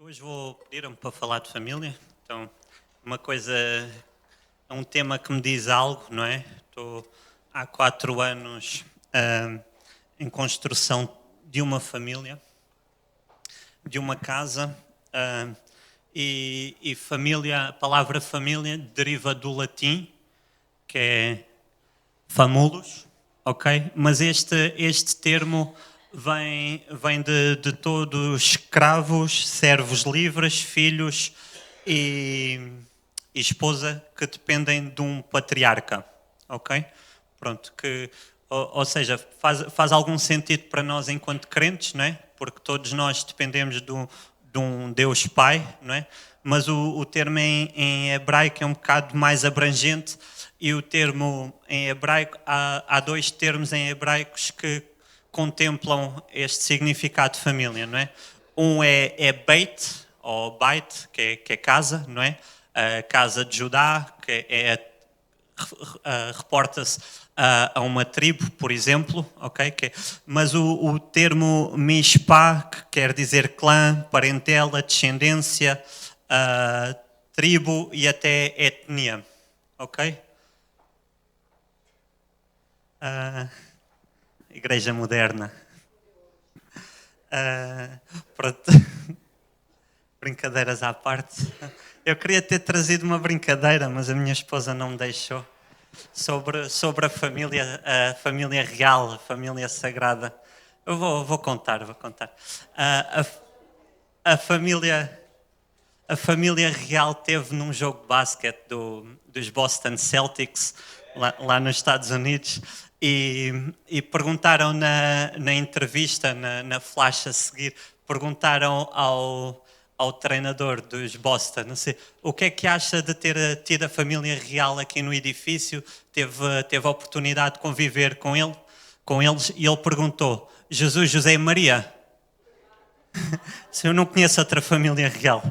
Hoje pediram-me para falar de família, então é um tema que me diz algo, não é? Estou há 4 anos em construção de uma família, de uma casa, e família, a palavra família deriva do latim, que é famulus, ok? Mas este termo vem de todos escravos, servos livres, filhos e esposa que dependem de um patriarca, ok? Pronto, ou seja, faz algum sentido para nós enquanto crentes, não é? Porque todos nós dependemos de um Deus Pai, não é? Mas o termo em hebraico é um bocado mais abrangente e o termo em hebraico, há dois termos em hebraicos que contemplam este significado de família, não é? Um é Beit, ou Beit, que é casa, não é? A casa de Judá, que reporta-se a uma tribo, por exemplo, ok? Mas o termo Mishpah, que quer dizer clã, parentela, descendência, tribo e até etnia, ok? Igreja moderna. Pronto. Brincadeiras à parte. Eu queria ter trazido uma brincadeira, mas a minha esposa não me deixou. Sobre a família real, a família sagrada. Eu vou contar. A família real teve num jogo de basquete dos Boston Celtics, lá nos Estados Unidos, e perguntaram na entrevista, na flash a seguir, perguntaram ao treinador dos Boston, não sei, o que é que acha de ter tido a família real aqui no edifício, teve a oportunidade de conviver com eles, e ele perguntou, Jesus, José e Maria? Se eu não conheço outra família real.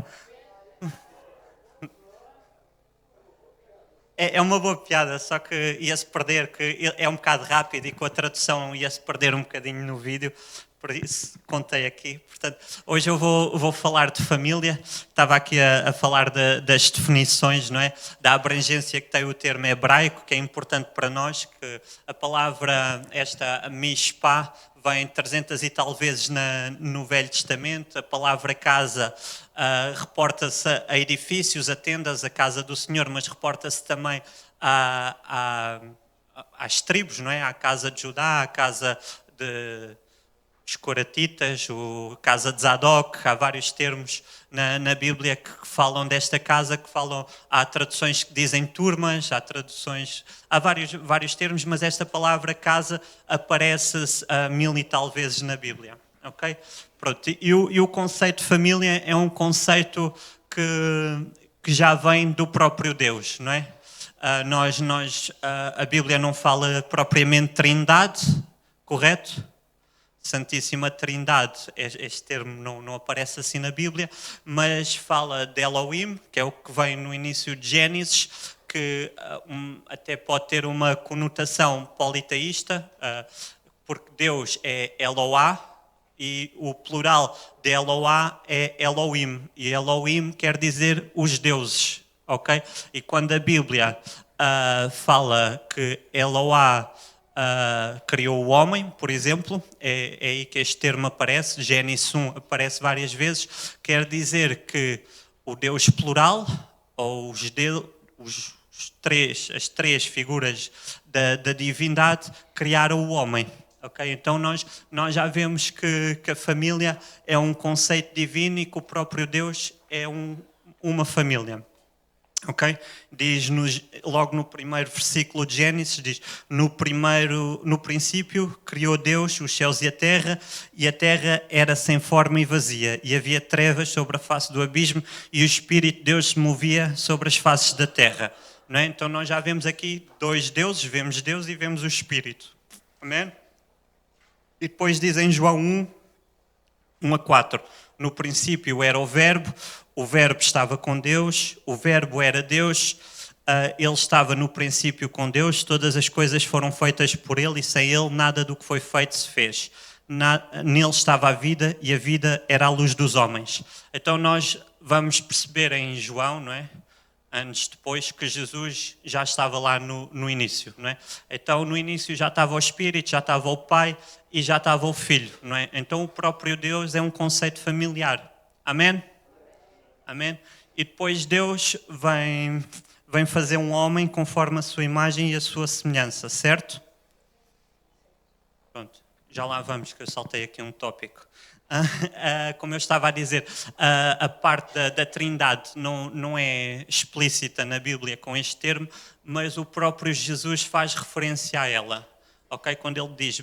É uma boa piada, só que ia-se perder, que é um bocado rápido e com a tradução ia-se perder um bocadinho no vídeo, por isso contei aqui. Portanto, hoje eu vou falar de família, estava aqui a falar das definições, não é? Da abrangência que tem o termo hebraico, que é importante para nós, que a palavra, esta mishpah, vem 300 e tal vezes no Velho Testamento. A palavra casa reporta-se a edifícios, a tendas, a casa do Senhor, mas reporta-se também às tribos, não é? À casa de Judá, à casa dos Coratitas, a casa de Zadok. Há vários termos na Bíblia que falam desta casa, há traduções que dizem turmas, há vários termos, mas esta palavra casa aparece 1000 e tal vezes na Bíblia, ok? Pronto, e o conceito de família é um conceito que já vem do próprio Deus, não é? A Bíblia não fala propriamente trindade, correto? Santíssima Trindade, este termo não aparece assim na Bíblia, mas fala de Elohim, que é o que vem no início de Gênesis, que até pode ter uma conotação politeísta, porque Deus é Eloá, e o plural de Eloá é Elohim, e Elohim quer dizer os deuses, ok? E quando a Bíblia fala que Eloá criou o homem, por exemplo, é aí que este termo aparece, Gênesis 1 aparece várias vezes, quer dizer que o Deus plural, ou as três figuras da divindade criaram o homem. Okay? Então nós já vemos que a família é um conceito divino e que o próprio Deus é uma família. Ok? Diz-nos logo no primeiro versículo de Gênesis, diz: no princípio criou Deus os céus e a terra era sem forma e vazia, e havia trevas sobre a face do abismo, e o Espírito de Deus se movia sobre as faces da terra. Não é? Então nós já vemos aqui dois deuses, vemos Deus e vemos o Espírito. Amém? E depois diz em João 1:4, no princípio era o Verbo estava com Deus, o Verbo era Deus, ele estava no princípio com Deus, todas as coisas foram feitas por ele e sem ele nada do que foi feito se fez. nele estava a vida e a vida era a luz dos homens. Então nós vamos perceber em João, não é? Anos depois, que Jesus já estava lá no início, não é? Então no início já estava o Espírito, já estava o Pai e já estava o Filho, não é? Então o próprio Deus é um conceito familiar. Amém? Amém? E depois Deus vem fazer um homem conforme a sua imagem e a sua semelhança, certo? Pronto, já lá vamos, que eu saltei aqui um tópico. Como eu estava a dizer, a parte da Trindade não é explícita na Bíblia com este termo, mas o próprio Jesus faz referência a ela. Okay? Quando ele diz,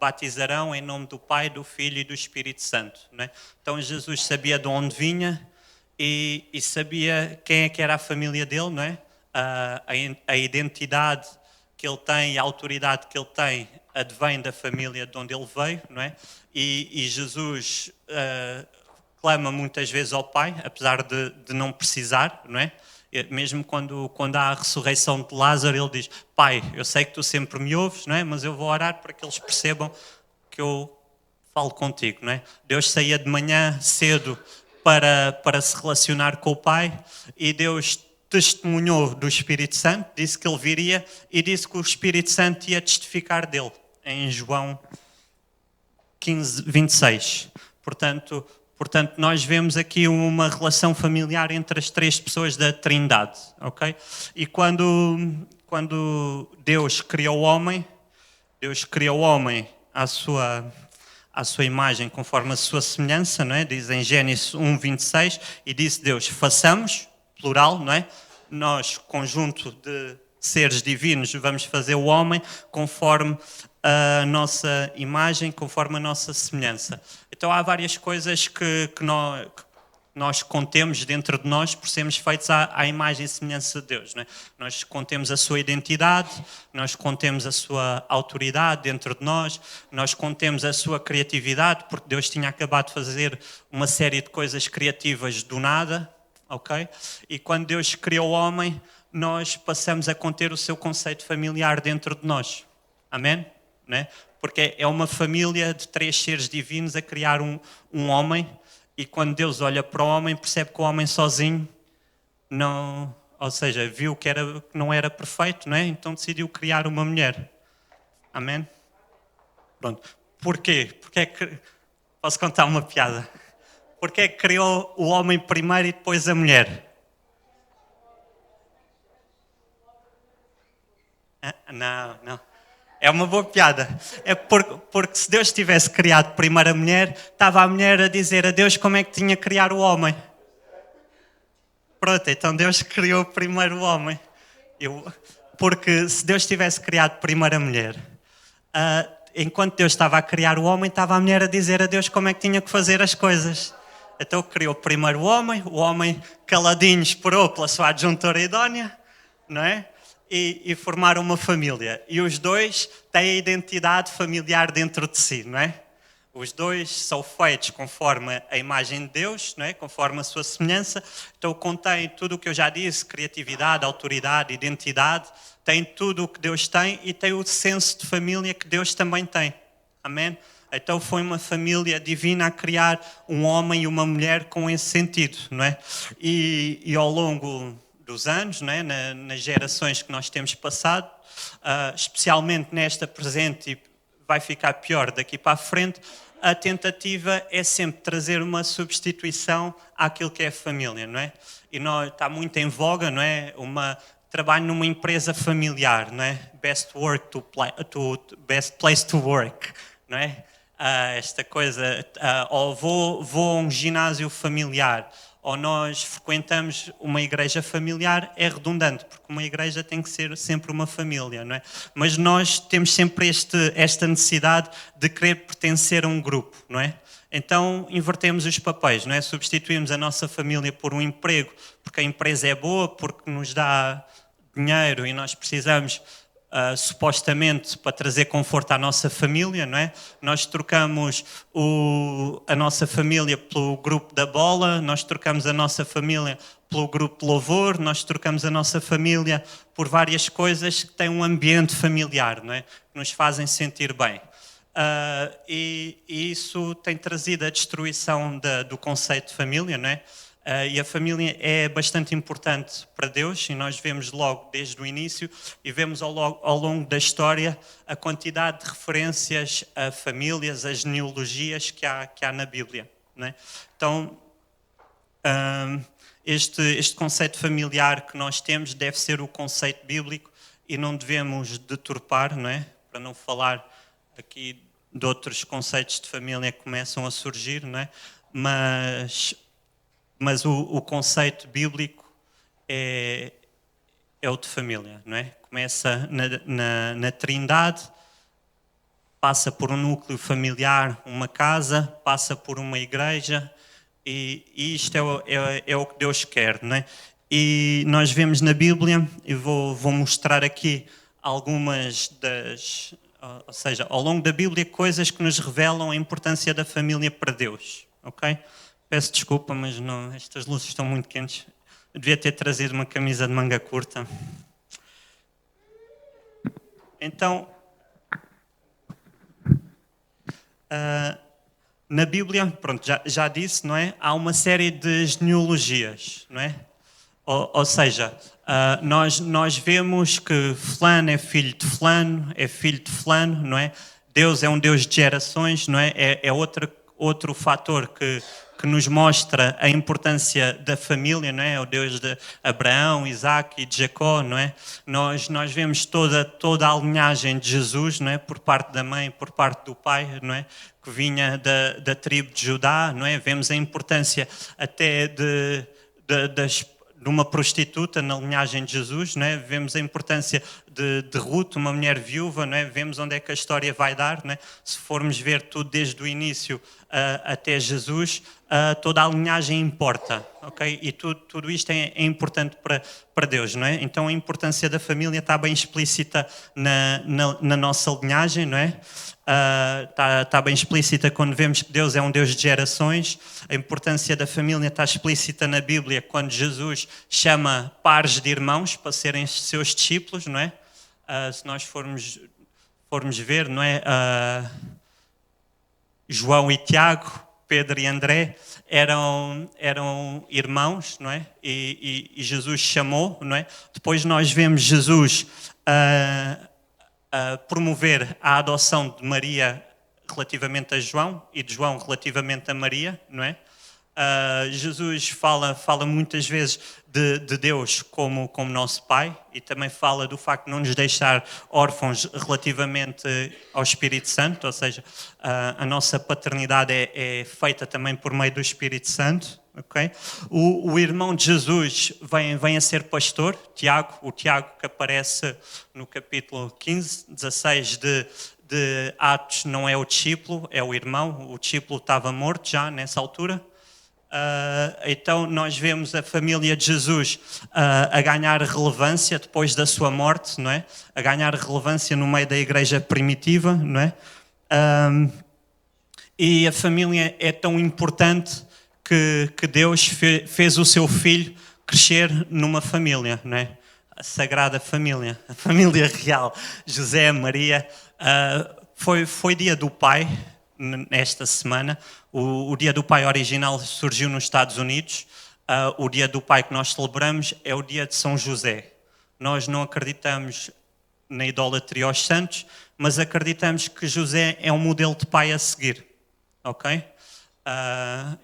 batizarão em nome do Pai, do Filho e do Espírito Santo. Não é? Então Jesus sabia de onde vinha e sabia quem é que era a família dele, não é? A identidade que ele tem e a autoridade que ele tem advém da família de onde ele veio, não é? E Jesus clama muitas vezes ao Pai, apesar de não precisar, não é? Mesmo quando há a ressurreição de Lázaro, ele diz, Pai, eu sei que tu sempre me ouves, não é? Mas eu vou orar para que eles percebam que eu falo contigo, não é? Deus saía de manhã cedo para se relacionar com o Pai e Deus testemunhou do Espírito Santo, disse que ele viria e disse que o Espírito Santo ia testificar dele, em João 15, 26. Portanto, nós vemos aqui uma relação familiar entre as três pessoas da Trindade, ok? E quando Deus criou o homem à sua imagem, conforme a sua semelhança, não é? Diz em Gênesis 1, 26, e disse Deus, façamos, plural, não é? Nós, conjunto de seres divinos, vamos fazer o homem conforme a nossa imagem, conforme a nossa semelhança. Então há várias coisas que nós contemos dentro de nós por sermos feitos à imagem e semelhança de Deus. Não é? Nós contemos a sua identidade, nós contemos a sua autoridade dentro de nós contemos a sua criatividade, porque Deus tinha acabado de fazer uma série de coisas criativas do nada, ok? E quando Deus criou o homem, nós passamos a conter o seu conceito familiar dentro de nós. Amém? Né? Porque é uma família de três seres divinos a criar um homem, e quando Deus olha para o homem, percebe que o homem sozinho não, ou seja, viu que não era perfeito, não é? Então decidiu criar uma mulher. Amém? Pronto. Porquê? Posso contar uma piada? Porquê é que criou o homem primeiro e depois a mulher? Não. É uma boa piada. É porque se Deus tivesse criado primeiro a mulher, estava a mulher a dizer a Deus como é que tinha que criar o homem. Pronto, então Deus criou primeiro o homem. Porque se Deus tivesse criado primeiro a mulher, enquanto Deus estava a criar o homem, estava a mulher a dizer a Deus como é que tinha que fazer as coisas. Então criou primeiro o homem caladinho esperou pela sua adjuntora idónea, não é? E formaram uma família. E os dois têm a identidade familiar dentro de si, não é? Os dois são feitos conforme a imagem de Deus, não é? Conforme a sua semelhança. Então contém tudo o que eu já disse, criatividade, autoridade, identidade. Tem tudo o que Deus tem e tem o senso de família que Deus também tem. Amém? Então foi uma família divina a criar um homem e uma mulher com esse sentido, não é? E ao longo dos anos, não é? Nas gerações que nós temos passado, especialmente nesta presente, e vai ficar pior daqui para a frente, a tentativa é sempre trazer uma substituição àquilo que é a família, não é? E está muito em voga, não é? Trabalho numa empresa familiar, não é? Best place to work, não é? Esta coisa, ou vou a um ginásio familiar, ou nós frequentamos uma igreja familiar, é redundante, porque uma igreja tem que ser sempre uma família, não é? Mas nós temos sempre esta necessidade de querer pertencer a um grupo, não é? Então invertemos os papéis, não é? Substituímos a nossa família por um emprego, porque a empresa é boa, porque nos dá dinheiro e nós precisamos supostamente para trazer conforto à nossa família, não é? Nós trocamos a nossa família pelo grupo da bola, nós trocamos a nossa família pelo grupo de louvor, nós trocamos a nossa família por várias coisas que têm um ambiente familiar, não é? Que nos fazem sentir bem. E isso tem trazido a destruição do conceito de família, não é? E a família é bastante importante para Deus, e nós vemos logo desde o início e vemos ao longo da história a quantidade de referências a famílias, as genealogias que há na Bíblia, não é? Então, este conceito familiar que nós temos deve ser o conceito bíblico e não devemos deturpar, não é? Para não falar aqui de outros conceitos de família que começam a surgir, não é? Mas o conceito bíblico é o de família, não é? Começa na Trindade, passa por um núcleo familiar, uma casa, passa por uma igreja, e isto é o que Deus quer, não é? E nós vemos na Bíblia, e vou mostrar aqui algumas ou seja, ao longo da Bíblia, coisas que nos revelam a importância da família para Deus, ok? Peço desculpa, mas não, estas luzes estão muito quentes. Eu devia ter trazido uma camisa de manga curta. Então, na Bíblia, pronto, já disse, não é? Há uma série de genealogias, não é? Ou seja, nós vemos que fulano é filho de fulano, não é? Deus é um Deus de gerações, não é? É outro fator que nos mostra a importância da família, não é? O Deus de Abraão, Isaac e de Jacó, não é? Nós vemos toda a linhagem de Jesus, não é? Por parte da mãe, por parte do pai, não é? Que vinha da tribo de Judá, não é? Vemos a importância até de uma prostituta na linhagem de Jesus, não é? Vemos a importância de Ruth, uma mulher viúva, não é? Vemos onde é que a história vai dar, não é? Se formos ver tudo desde o início até Jesus, toda a linhagem importa, ok? E tudo isto é importante para Deus, não é? Então a importância da família está bem explícita na nossa linhagem, não é? Está bem explícita quando vemos que Deus é um Deus de gerações. A importância da família está explícita na Bíblia quando Jesus chama pares de irmãos para serem seus discípulos, não é? Se nós formos ver, não é? João e Tiago, Pedro e André eram irmãos, não é? E Jesus chamou, não é? Depois nós vemos Jesus promover a adoção de Maria relativamente a João e de João relativamente a Maria, não é? Jesus fala muitas vezes de Deus como nosso Pai, e também fala do facto de não nos deixar órfãos relativamente ao Espírito Santo, ou seja, a nossa paternidade é feita também por meio do Espírito Santo. Okay? O irmão de Jesus vem a ser pastor, Tiago, o Tiago que aparece no capítulo 15, 16 de Atos, não é o discípulo, é o irmão. O discípulo estava morto já nessa altura. Então nós vemos a família de Jesus a ganhar relevância depois da sua morte, não é? A ganhar relevância no meio da igreja primitiva, não é? E a família é tão importante que Deus fez o seu filho crescer numa família, não é? A Sagrada Família, a família real, José, Maria. Foi dia do pai nesta semana. O dia do pai original surgiu nos Estados Unidos. O dia do pai que nós celebramos é o dia de São José. Nós não acreditamos na idolatria aos santos, mas acreditamos que José é um modelo de pai a seguir, ok?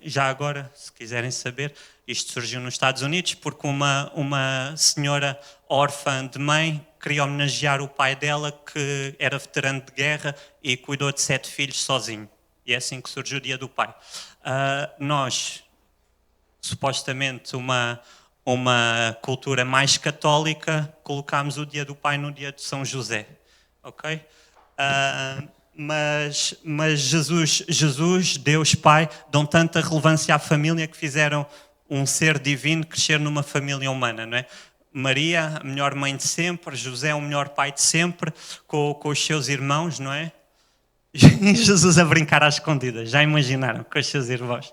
Já agora, se quiserem saber, isto surgiu nos Estados Unidos porque uma senhora órfã de mãe queria homenagear o pai dela, que era veterano de guerra e cuidou de 7 filhos sozinho. E é assim que surgiu o Dia do Pai. Nós, supostamente uma cultura mais católica, colocámos o Dia do Pai no dia de São José, ok? Mas Jesus, Deus Pai, dão tanta relevância à família que fizeram um ser divino crescer numa família humana, não é? Maria, a melhor mãe de sempre, José, o melhor pai de sempre, com os seus irmãos, não é? E Jesus a brincar às escondidas, já imaginaram, com os seus irmãos?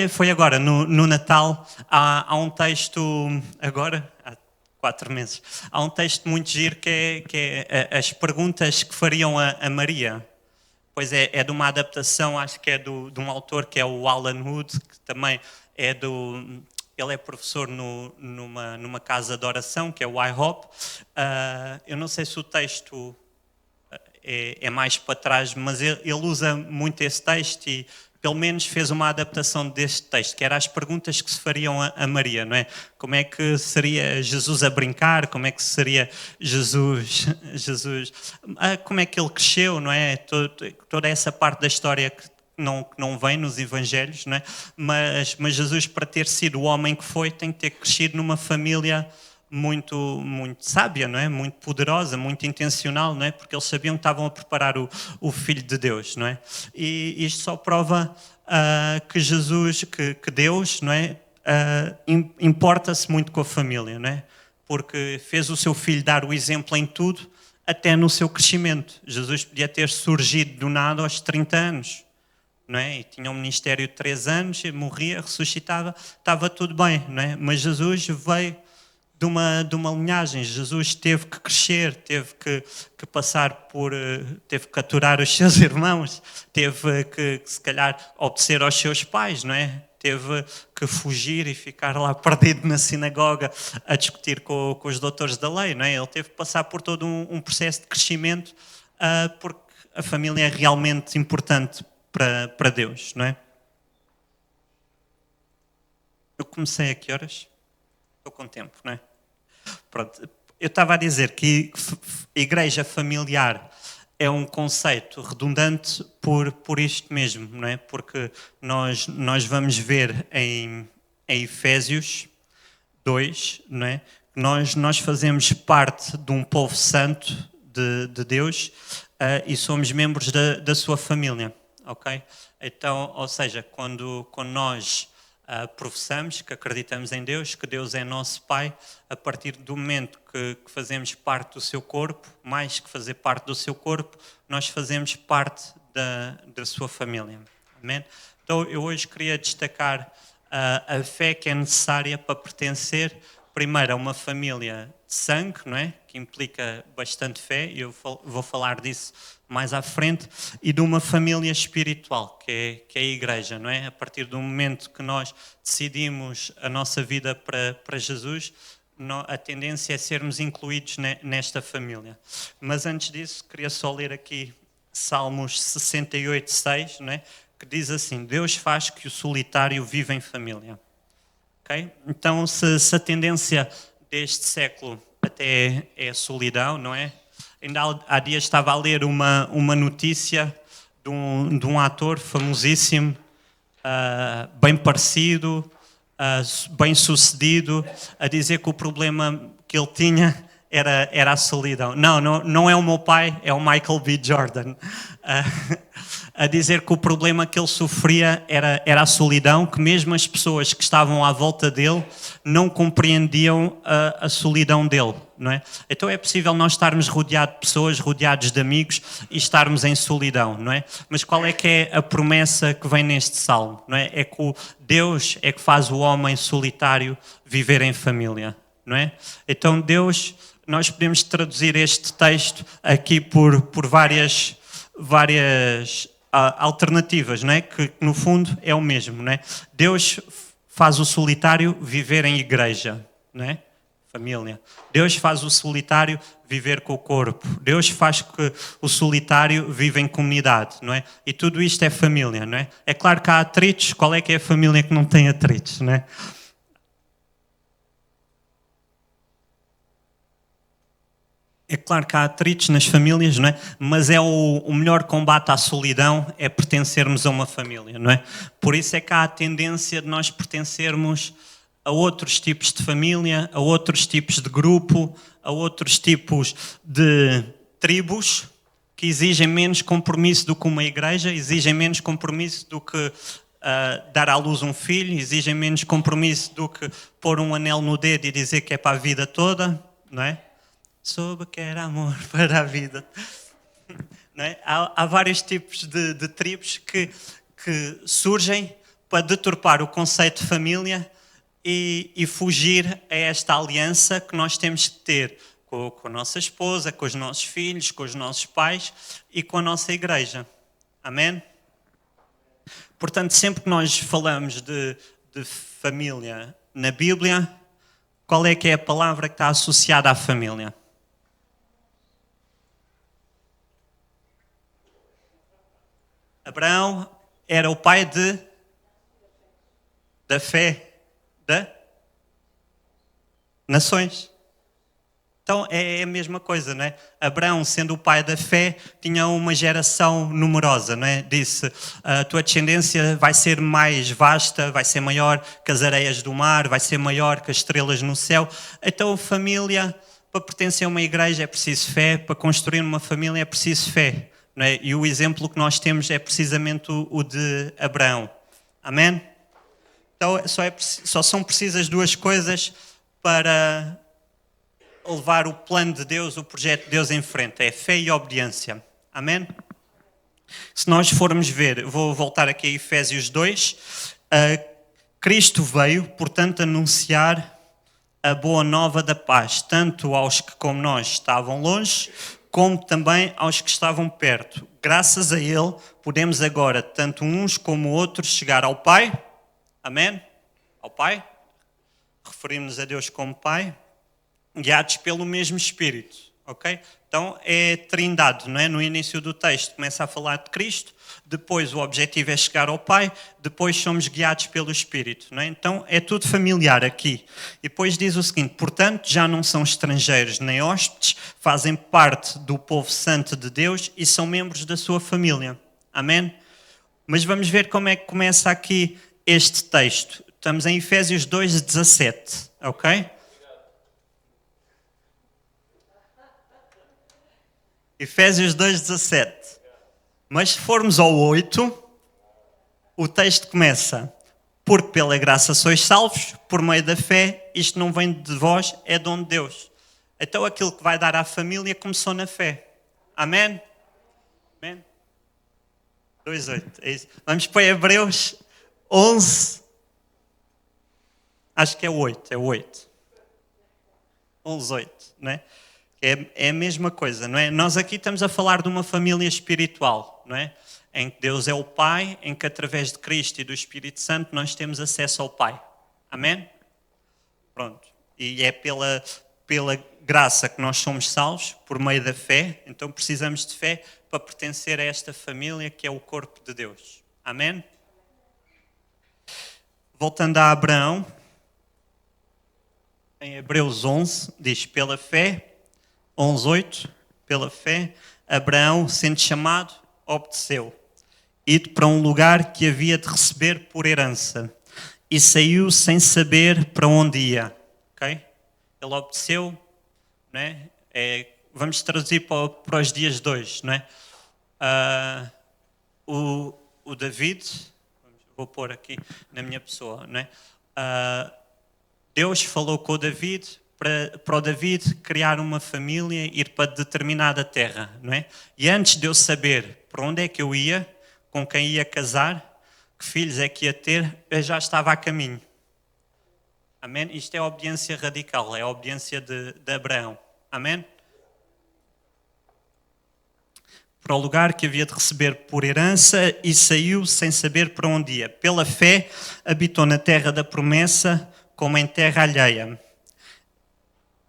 Foi agora, no Natal, há um texto, agora, há 4 meses. Há um texto muito giro que é as perguntas que fariam a Maria. Pois é de uma adaptação, acho que é de um autor que é o Alan Wood, que também é ele é professor numa casa de oração, que é o IHOP. Eu não sei se o texto é mais para trás, mas ele usa muito esse texto e pelo menos fez uma adaptação deste texto, que era as perguntas que se fariam a Maria, não é? Como é que seria Jesus a brincar? Como é que seria Jesus como é que ele cresceu, não é? Toda essa parte da história que não vem nos evangelhos, não é? Mas Jesus, para ter sido o homem que foi, tem que ter crescido numa família muito sábia, não é? Muito poderosa, muito intencional, não é? Porque eles sabiam que estavam a preparar o Filho de Deus, não é? E isto só prova que Jesus, que Deus, não é? Importa-se muito com a família, não é? Porque fez o seu filho dar o exemplo em tudo, até no seu crescimento. Jesus podia ter surgido do nada aos 30 anos. Não é? E tinha um ministério de 3 anos, morria, ressuscitava, estava tudo bem, não é? Mas Jesus veio de uma linhagem. Jesus teve que crescer, teve que passar por, teve que aturar os seus irmãos, teve que se calhar obedecer aos seus pais, não é? Teve que fugir e ficar lá perdido na sinagoga a discutir com os doutores da lei, não é? Ele teve que passar por todo um processo de crescimento, porque a família é realmente importante para Deus, não é? Eu comecei a que horas? Estou com tempo, não é? Pronto. Eu estava a dizer que igreja familiar é um conceito redundante por isto mesmo, não é? Porque nós vamos ver em Efésios 2, não é? Nós fazemos parte de um povo santo de Deus e somos membros da sua família, ok? Então, ou seja, quando nós professamos que acreditamos em Deus, que Deus é nosso Pai, a partir do momento que fazemos parte do seu corpo, mais que fazer parte do seu corpo, nós fazemos parte da sua família. Amém? Então eu hoje queria destacar a fé que é necessária para pertencer, primeiro, a uma família de sangue, não é? Que implica bastante fé, e eu vou falar disso mais à frente, e de uma família espiritual, que é a igreja, não é? A partir do momento que nós decidimos a nossa vida para Jesus, a tendência é sermos incluídos nesta família. Mas antes disso, queria só ler aqui Salmos 68:6, não é? Que diz assim: Deus faz que o solitário viva em família. Okay? Então, se a tendência deste século até é a solidão, não é? Ainda há dias estava a ler uma notícia de um ator famosíssimo, bem parecido, bem sucedido, a dizer que o problema que ele tinha era a solidão. Não é o meu pai, é o Michael B. Jordan. A dizer que o problema que ele sofria era a solidão, que mesmo as pessoas que estavam à volta dele não compreendiam a solidão dele, não é? Então é possível nós estarmos rodeados de pessoas, rodeados de amigos e estarmos em solidão, não é? Mas qual é que é a promessa que vem neste salmo, não é? É que Deus é que faz o homem solitário viver em família, não é? Então Deus, nós podemos traduzir este texto aqui por várias alternativas, não é? Que no fundo é o mesmo, não é? Deus faz o solitário viver em igreja, não é? Família. Deus faz o solitário viver com o corpo. Deus faz que o solitário viva em comunidade, não é? E tudo isto é família, não é? É claro que há atritos. Qual é que é a família que não tem atritos, não é? É claro que há atritos nas famílias, não é? Mas é o melhor combate à solidão é pertencermos a uma família, não é? Por isso é que há a tendência de nós pertencermos a outros tipos de família, a outros tipos de grupo, a outros tipos de tribos que exigem menos compromisso do que uma igreja, exigem menos compromisso do que dar à luz um filho, exigem menos compromisso do que pôr um anel no dedo e dizer que é para a vida toda, não é? Soube que era amor para a vida. Não é? Há vários tipos de tribos que surgem para deturpar o conceito de família e fugir a esta aliança que nós temos que ter com a nossa esposa, com os nossos filhos, com os nossos pais e com a nossa igreja. Amém? Portanto, sempre que nós falamos de família na Bíblia, qual é que é a palavra que está associada à família? Abraão era o pai da fé das nações. Então é a mesma coisa, não é? Abraão, sendo o pai da fé, tinha uma geração numerosa, não é? Disse, a tua descendência vai ser mais vasta, vai ser maior que as areias do mar, vai ser maior que as estrelas no céu. Então, família, para pertencer a uma igreja é preciso fé, para construir uma família é preciso fé, não é? E o exemplo que nós temos é precisamente o de Abraão. Amém? Então, só são precisas duas coisas para levar o plano de Deus, o projeto de Deus em frente. É fé e obediência. Amém? Se nós formos ver, vou voltar aqui a Efésios 2. Cristo veio, portanto, anunciar a boa nova da paz, tanto aos que, como nós, estavam longe, como também aos que estavam perto. Graças a Ele, podemos agora, tanto uns como outros, chegar ao Pai. Amém? Ao Pai. Referimos-nos a Deus como Pai, guiados pelo mesmo Espírito, ok? Então é trindade, não é? No início do texto começa a falar de Cristo, depois o objetivo é chegar ao Pai, depois somos guiados pelo Espírito, não é? Então é tudo familiar aqui. E depois diz o seguinte, portanto já não são estrangeiros nem hóspedes, fazem parte do povo santo de Deus e são membros da sua família. Amém? Mas vamos ver como é que começa aqui este texto. Estamos em Efésios 2:17, ok? Efésios 2:17. Mas se formos ao 8, o texto começa: porque pela graça sois salvos, por meio da fé, isto não vem de vós, é dom de Deus. Então aquilo que vai dar à família começou na fé. Amém? Amém? 2:8, é isso. Vamos para Hebreus 11. Acho que é o 8, é o 8. 11:8, não é? É a mesma coisa, não é? Nós aqui estamos a falar de uma família espiritual, não é? Em que Deus é o Pai, em que através de Cristo e do Espírito Santo nós temos acesso ao Pai. Amém? Pronto. E é pela graça que nós somos salvos, por meio da fé. Então precisamos de fé para pertencer a esta família que é o corpo de Deus. Amém? Voltando a Abraão, em Hebreus 11, diz, pela fé, 11:8, pela fé, Abraão, sendo chamado, obedeceu, indo para um lugar que havia de receber por herança, e saiu sem saber para onde ia. Okay? Ele obedeceu, não é? Vamos traduzir para os dias de hoje, não é? O David, vou pôr aqui na minha pessoa, não é? Deus falou com o David para o David criar uma família, ir para determinada terra, não é? E antes de eu saber para onde é que eu ia, com quem ia casar, que filhos é que ia ter, eu já estava a caminho. Amém? Isto é a obediência radical, é a obediência de Abraão. Amém? Para o lugar que havia de receber por herança e saiu sem saber para onde ia. Pela fé, habitou na terra da promessa, como em terra alheia,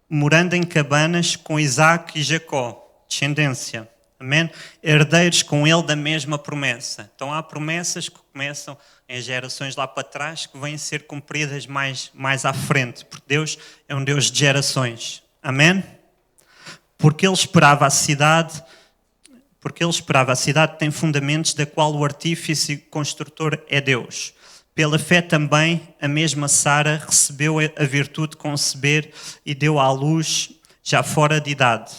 morando em cabanas com Isaac e Jacó, descendência. Amém? Herdeiros com ele da mesma promessa. Então há promessas que começam em gerações lá para trás que vêm ser cumpridas mais à frente, porque Deus é um Deus de gerações. Amém? Porque ele esperava a cidade que tem fundamentos, da qual o artífice e construtor é Deus. Pela fé também, a mesma Sara recebeu a virtude de conceber e deu à luz já fora de idade,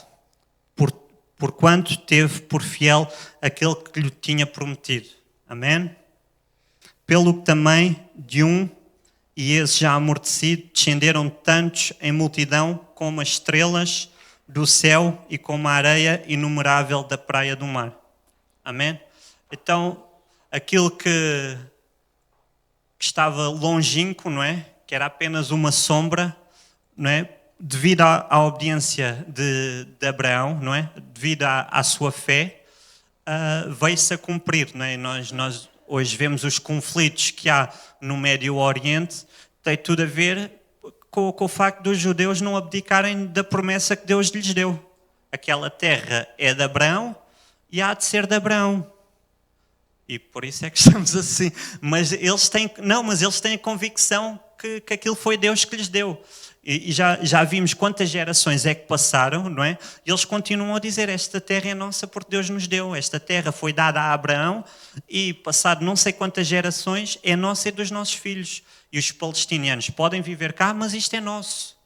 porquanto teve por fiel aquele que lhe tinha prometido. Amém? Pelo que também de um, e esse já amortecido, descenderam tantos em multidão como as estrelas do céu e como a areia inumerável da praia do mar. Amém? Então, aquilo que estava longínquo, não é? Que que era apenas uma sombra, não é? Devido à obediência de Abraão, não é? Devido à sua fé, veio-se a cumprir, não é? Nós hoje vemos os conflitos que há no Médio Oriente, tem tudo a ver com o facto dos judeus não abdicarem da promessa que Deus lhes deu. Aquela terra é de Abraão e há de ser de Abraão. E por isso é que estamos assim. Mas eles têm a convicção que aquilo foi Deus que lhes deu. E já vimos quantas gerações é que passaram, não é? E eles continuam a dizer, esta terra é nossa porque Deus nos deu. Esta terra foi dada a Abraão e passado não sei quantas gerações é nossa e dos nossos filhos. E os palestinianos podem viver cá, mas isto é nosso.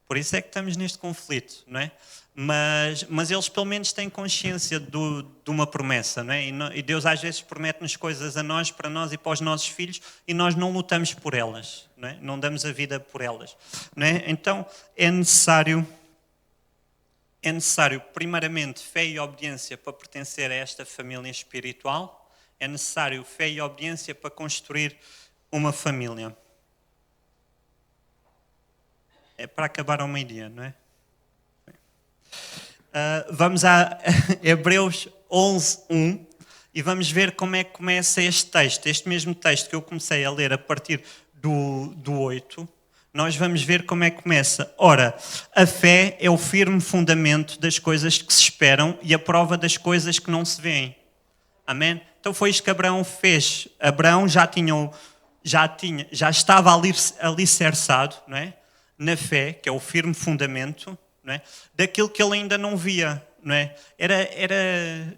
Por isso é que estamos neste conflito, não é? Mas eles pelo menos têm consciência de uma promessa, não é? E Deus às vezes promete-nos coisas a nós, para nós e para os nossos filhos, e nós não lutamos por elas, não é? Não damos a vida por elas, não é? Então é necessário primeiramente fé e obediência para pertencer a esta família espiritual, é necessário fé e obediência para construir uma família. É para acabar ao meio-dia, não é? Vamos a Hebreus 11:1 e vamos ver como é que começa este texto. Este mesmo texto que eu comecei a ler a partir do 8, nós vamos ver como é que começa. Ora, a fé é o firme fundamento das coisas que se esperam e a prova das coisas que não se veem. Amém? Então foi isto que Abraão fez. Abraão já estava alicerçado, não é? Na fé, que é o firme fundamento, não é? Daquilo que ele ainda não via, não é?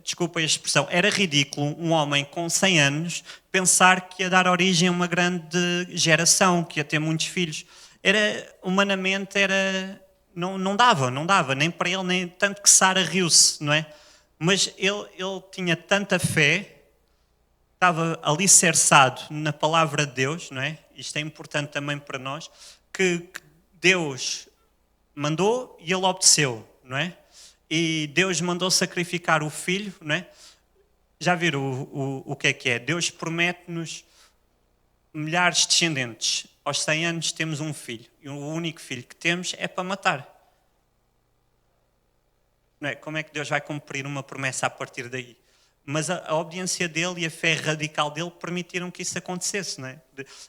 Desculpa a expressão, era ridículo um homem com 100 anos pensar que ia dar origem a uma grande geração, que ia ter muitos filhos. Humanamente, não dava, nem para ele, nem tanto que Sara riu-se, não é? Mas ele tinha tanta fé, estava alicerçado na palavra de Deus, não é? Isto é importante também para nós, que Deus mandou e ele obedeceu, não é? E Deus mandou sacrificar o filho, não é? Já viram o que é? Deus promete-nos milhares de descendentes. Aos 100 anos temos um filho. E o único filho que temos é para matar. Não é? Como é que Deus vai cumprir uma promessa a partir daí? Mas a obediência dele e a fé radical dele permitiram que isso acontecesse, não é?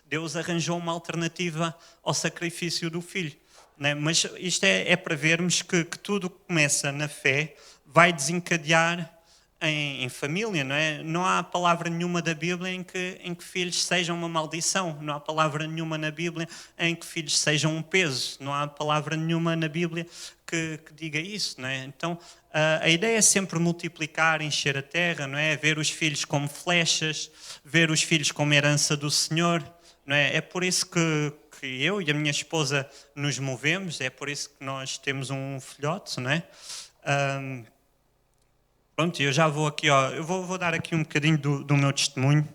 Deus arranjou uma alternativa ao sacrifício do filho. Não é? Mas isto é para vermos que tudo que começa na fé vai desencadear em família, não é? Não há palavra nenhuma da Bíblia em que filhos sejam uma maldição. Não há palavra nenhuma na Bíblia em que filhos sejam um peso. Não há palavra nenhuma na Bíblia que diga isso, não é? Então, a ideia é sempre multiplicar, encher a terra, não é? Ver os filhos como flechas, ver os filhos como herança do Senhor, não é? É por isso que eu e a minha esposa nos movemos, é por isso que nós temos um filhote, não é? Pronto, eu já vou aqui, eu vou dar aqui um bocadinho do meu testemunho.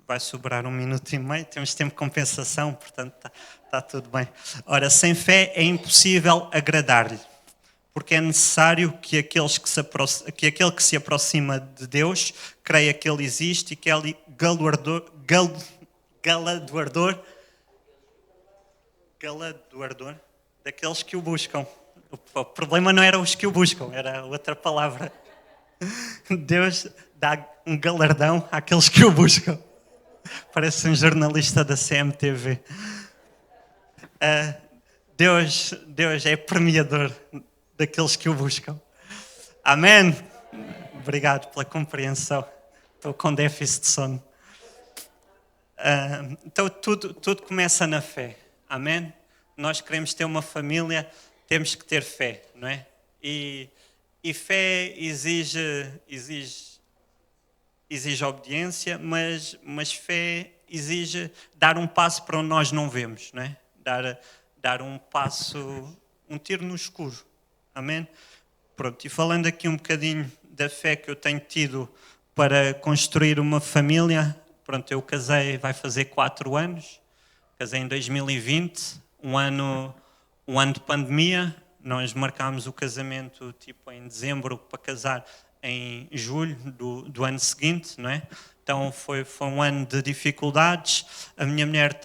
Vai sobrar 1 minuto e meio, temos tempo de compensação, portanto está tudo bem. Ora, sem fé é impossível agradar-lhe, porque é necessário que aquele que se aproxima de Deus creia que Ele existe e que Ele é galardoador daqueles que o buscam. O problema não era os que o buscam, era outra palavra. Deus dá um galardão àqueles que o buscam. Parece um jornalista da CMTV. Deus é premiador daqueles que o buscam. Amém? Obrigado pela compreensão. Estou com déficit de sono. Então tudo começa na fé. Amém? Nós queremos ter uma família, temos que ter fé, não é? E fé exige obediência, mas fé exige dar um passo para onde nós não vemos, não é? Dar um passo, um tiro no escuro. Amém? Pronto, e falando aqui um bocadinho da fé que eu tenho tido para construir uma família, pronto, eu casei, vai fazer 4 anos, casei em 2020, um ano de pandemia. Nós marcámos o casamento tipo em dezembro para casar em julho do ano seguinte, não é? Então foi um ano de dificuldades. A minha mulher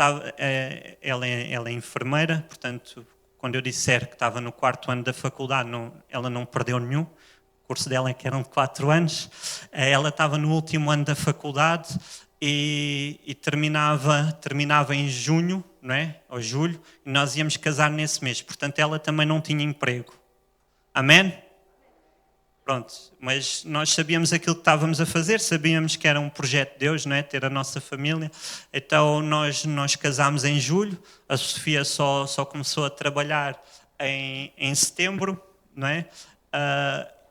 ela é enfermeira, portanto, quando eu disser que estava no 4º ano da faculdade, ela não perdeu nenhum. O curso dela é que eram de 4 anos. Ela estava no último ano da faculdade e terminava em junho, não é? Ou julho, e nós íamos casar nesse mês. Portanto, ela também não tinha emprego. Amém? Pronto, mas nós sabíamos aquilo que estávamos a fazer, sabíamos que era um projeto de Deus, não é? Ter a nossa família. Então nós casámos em julho, a Sofia só começou a trabalhar em setembro, não é?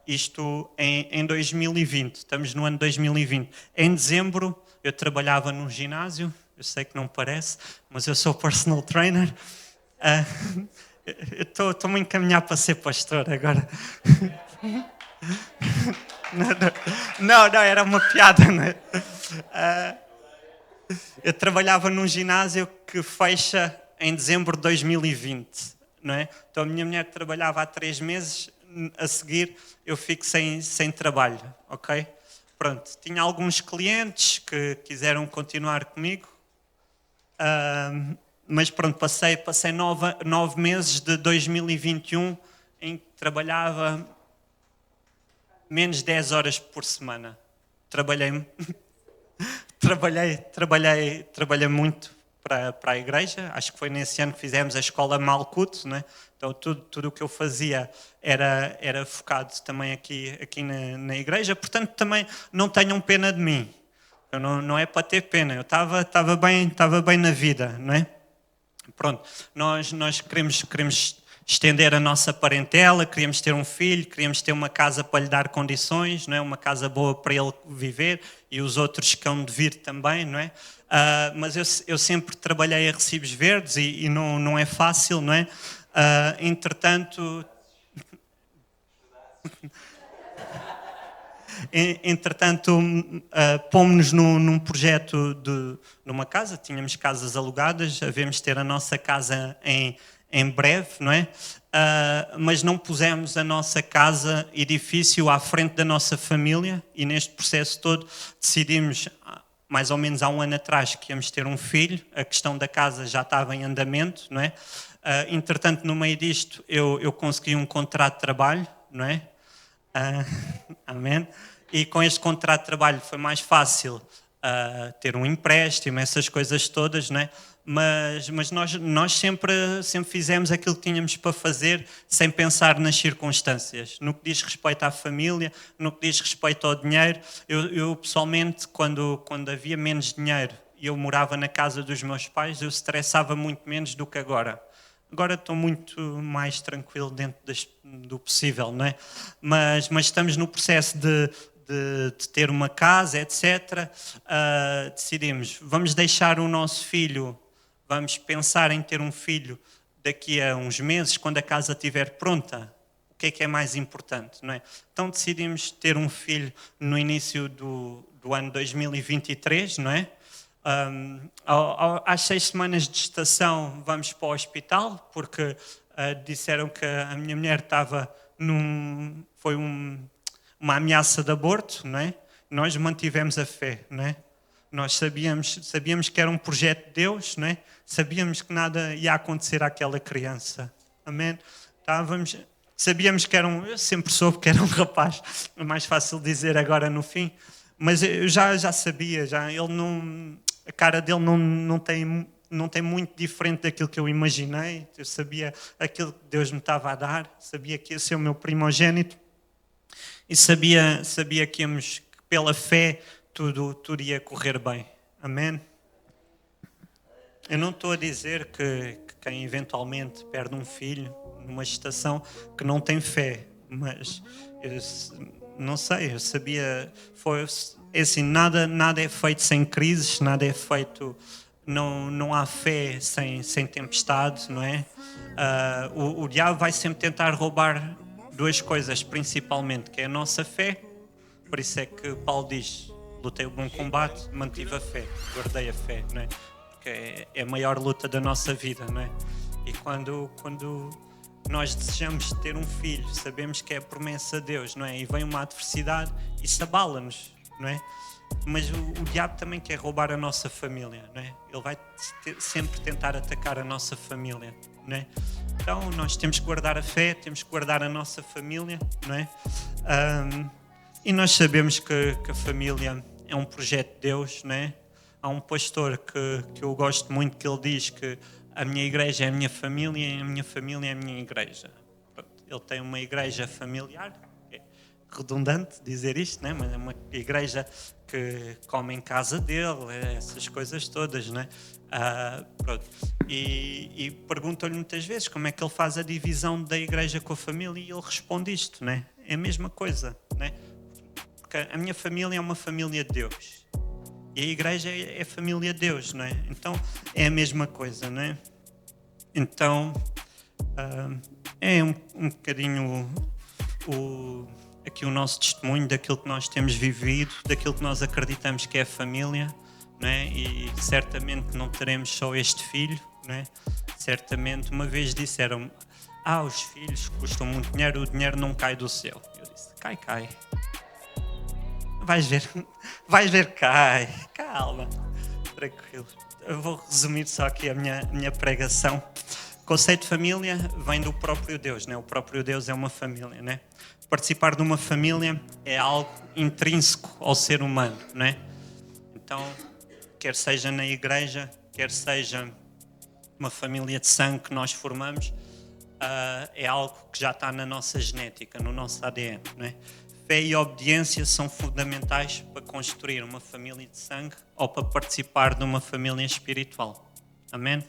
Isto em 2020, estamos no ano 2020. Em dezembro eu trabalhava num ginásio, eu sei que não parece, mas eu sou personal trainer. Eu estou-me a encaminhar para ser pastor agora. Não, era uma piada, não é? Eu trabalhava num ginásio que fecha em dezembro de 2020, não é? Então a minha mulher trabalhava há 3 meses, a seguir eu fico sem trabalho, ok? Pronto, tinha alguns clientes que quiseram continuar comigo, mas pronto, passei 9 meses de 2021 em que trabalhava menos 10 horas por semana. Trabalhei muito para a igreja. Acho que foi nesse ano que fizemos a escola Malkut, né? Então tudo o que eu fazia era focado também aqui na igreja. Portanto, também não tenham pena de mim. Não é para ter pena. Eu estava bem na vida, não é? Pronto, nós queremos estender a nossa parentela, queríamos ter um filho, queríamos ter uma casa para lhe dar condições, não é? Uma casa boa para ele viver e os outros que hão de vir também, não é? Mas eu sempre trabalhei a recibos verdes e não é fácil, não é? Entretanto, pomos-nos num projeto numa casa, tínhamos casas alugadas, havemos ter a nossa casa em breve, não é? Mas não pusemos a nossa casa, edifício, à frente da nossa família e neste processo todo decidimos, mais ou menos há 1 ano atrás, que íamos ter um filho. A questão da casa já estava em andamento, não é? Entretanto, no meio disto, eu consegui um contrato de trabalho, não é? Amém? E com este contrato de trabalho foi mais fácil ter um empréstimo, essas coisas todas, não é? Mas nós sempre fizemos aquilo que tínhamos para fazer sem pensar nas circunstâncias. No que diz respeito à família, no que diz respeito ao dinheiro. Eu pessoalmente, quando havia menos dinheiro e eu morava na casa dos meus pais, eu estressava muito menos do que agora. Agora estou muito mais tranquilo dentro do possível, não é? Mas estamos no processo de ter uma casa, etc. Decidimos, vamos deixar o nosso filho, vamos pensar em ter um filho daqui a uns meses, quando a casa estiver pronta. O que é mais importante, não é? Então decidimos ter um filho no início do ano 2023, não é? Às 6 semanas de gestação vamos para o hospital, porque disseram que a minha mulher estava foi uma ameaça de aborto, não é? Nós mantivemos a fé, não é? Nós sabíamos que era um projeto de Deus, não é? Sabíamos que nada ia acontecer àquela criança. Amém? Sabíamos que eu sempre soube que era um rapaz, é mais fácil dizer agora no fim, mas eu já sabia, a cara dele não tem muito diferente daquilo que eu imaginei. Eu sabia aquilo que Deus me estava a dar, sabia que ia ser o meu primogênito e sabia que pela fé tudo ia correr bem. Amém? Eu não estou a dizer que quem eventualmente perde um filho numa gestação que não tem fé, mas eu não sei, eu sabia, é assim, nada é feito sem crises, nada é feito, não há fé sem tempestade, não é? O diabo vai sempre tentar roubar 2 coisas principalmente, que é a nossa fé. Por isso é que Paulo diz, lutei o bom combate, mantive a fé, guardei a fé, não é? Porque é a maior luta da nossa vida, não é? E quando nós desejamos ter um filho, sabemos que é a promessa de Deus, não é? E vem uma adversidade, isso abala-nos, não é? mas o diabo também quer roubar a nossa família, não é? Ele vai sempre tentar atacar a nossa família, não é? Então nós temos que guardar a fé, temos que guardar a nossa família, não é? E nós sabemos que a família é um projeto de Deus, não é? Há um pastor que eu gosto muito, que ele diz que a minha igreja é a minha família e a minha família é a minha igreja. Ele tem uma igreja familiar, é redundante dizer isto, né? Mas é uma igreja que come em casa dele, essas coisas todas, né? E perguntam-lhe muitas vezes como é que ele faz a divisão da igreja com a família e ele responde isto, né? É a mesma coisa, né? Porque a minha família é uma família de Deus e a igreja é a família de Deus, não é? Então é a mesma coisa, não é? Então é um bocadinho aqui o nosso testemunho daquilo que nós temos vivido, daquilo que nós acreditamos que é a família, não é? E certamente não teremos só este filho, não é? Certamente uma vez disseram, os filhos custam muito dinheiro, o dinheiro não cai do céu. Eu disse, cai. Vais ver, cai. Calma, tranquilo. Eu vou resumir só aqui a minha pregação. O conceito de família vem do próprio Deus, né? O próprio Deus é uma família, né? Participar de uma família é algo intrínseco ao ser humano, né? Então, quer seja na igreja, quer seja uma família de sangue que nós formamos, é algo que já está na nossa genética, no nosso ADN, né? Fé e obediência são fundamentais para construir uma família de sangue ou para participar de uma família espiritual. Amém?